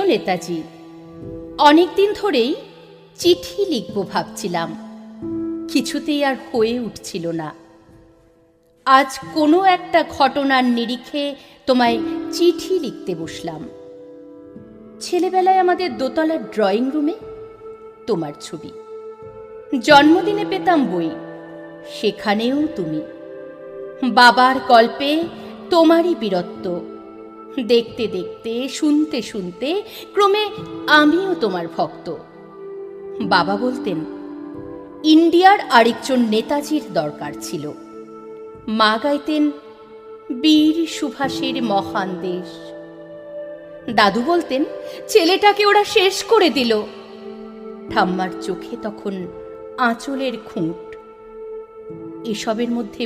নেতাজি, অনেকদিন ধরেই চিঠি লিখব ভাবছিলাম, কিছুতেই আর হয়ে উঠছিল না। আজ কোনো একটা ঘটনার নিরিখে তোমায় চিঠি লিখতে বসলাম। ছেলেবেলায় আমাদের দোতলার ড্রয়িং রুমে তোমার ছবি, জন্মদিনে পেতাম বই, সেখানেও তুমি। বাবার গল্পে তোমারই বীরত্ব, দেখতে দেখতে শুনতে শুনতে ক্রমে আমিও তোমার ভক্ত। বাবা বলতেন ইন্ডিয়ার আরেকজন নেতাজির দরকার ছিল। মা গাইতেন বীর সুভাষের মহান দেশ। দাদু বলতেন ছেলেটাকে ওরা শেষ করে দিল। ঠাম্মার চোখে তখন আঁচলের খুঁট। এসবের মধ্যে